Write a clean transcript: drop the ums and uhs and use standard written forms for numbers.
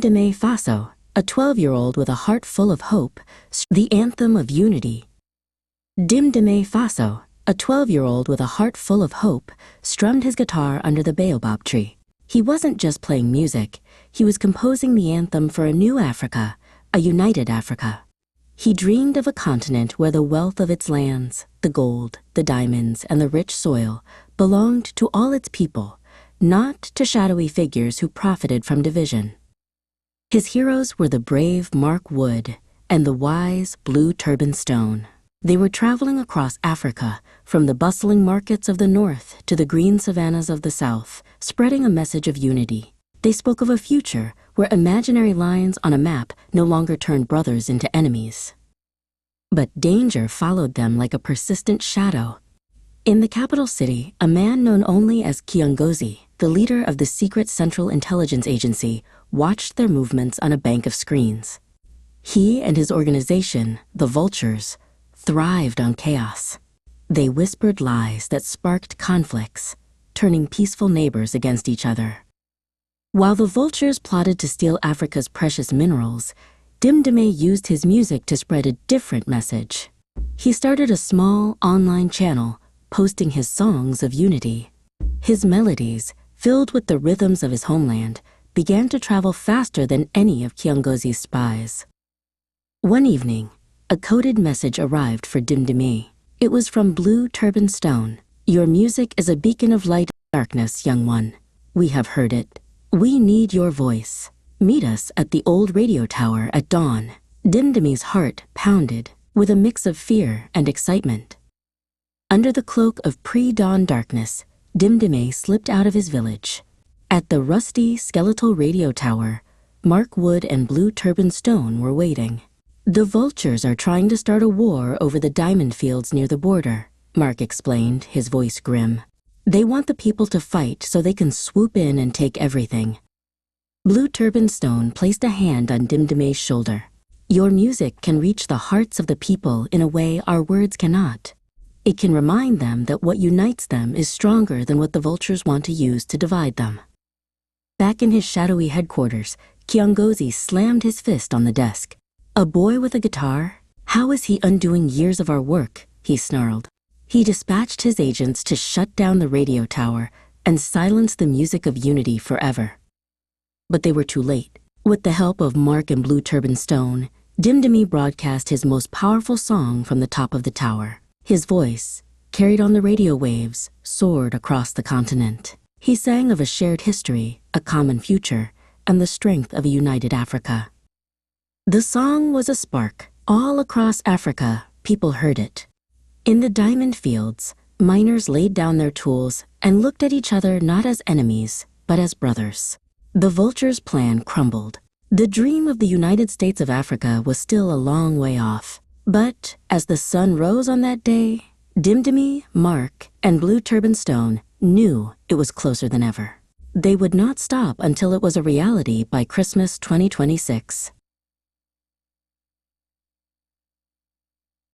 Dimdime Faso, a 12-year-old with a heart full of hope, the Anthem of Unity. Dimdime Faso, a 12-year-old with a heart full of hope, strummed his guitar under the baobab tree. He wasn't just playing music, he was composing the anthem for a new Africa, a united Africa. He dreamed of a continent where the wealth of its lands, the gold, the diamonds, and the rich soil belonged to all its people, not to shadowy figures who profited from division. His heroes were the brave Mark Wood and the wise Blue Turban Stone. They were traveling across Africa, from the bustling markets of the north to the green savannas of the south, spreading a message of unity. They spoke of a future where imaginary lines on a map no longer turned brothers into enemies. But danger followed them like a persistent shadow. In the capital city, a man known only as Kiongozi, the leader of the secret Central Intelligence Agency, watched their movements on a bank of screens. He and his organization, the Vultures, thrived on chaos. They whispered lies that sparked conflicts, turning peaceful neighbors against each other. While the Vultures plotted to steal Africa's precious minerals, Dimdime used his music to spread a different message. He started a small online channel, posting his songs of unity. His melodies, filled with the rhythms of his homeland, began to travel faster than any of Kiongozi's spies. One evening, a coded message arrived for Dimdime. It was from Blue Turban Stone. "Your music is a beacon of light in darkness, young one. We have heard it. We need your voice. Meet us at the old radio tower at dawn." Dimdime's heart pounded with a mix of fear and excitement. Under the cloak of pre-dawn darkness, Dimdime slipped out of his village. At the rusty, skeletal radio tower, Mark Wood and Blue Turban Stone were waiting. "The Vultures are trying to start a war over the diamond fields near the border," Mark explained, his voice grim. "They want the people to fight so they can swoop in and take everything." Blue Turban Stone placed a hand on Dimdime's shoulder. "Your music can reach the hearts of the people in a way our words cannot. It can remind them that what unites them is stronger than what the Vultures want to use to divide them." Back in his shadowy headquarters, Kiongozi slammed his fist on the desk. "A boy with a guitar? How is he undoing years of our work?" he snarled. He dispatched his agents to shut down the radio tower and silence the music of unity forever. But they were too late. With the help of Mark and Blue Turban Stone, Dimdime broadcast his most powerful song from the top of the tower. His voice, carried on the radio waves, soared across the continent. He sang of a shared history, a common future, and the strength of a united Africa. The song was a spark. All across Africa, people heard it. In the diamond fields, miners laid down their tools and looked at each other not as enemies, but as brothers. The Vultures' plan crumbled. The dream of the United States of Africa was still a long way off. But as the sun rose on that day, Dimdime, Mark, and Blue Turban Stone knew it was closer than ever. They would not stop until it was a reality by Christmas 2026.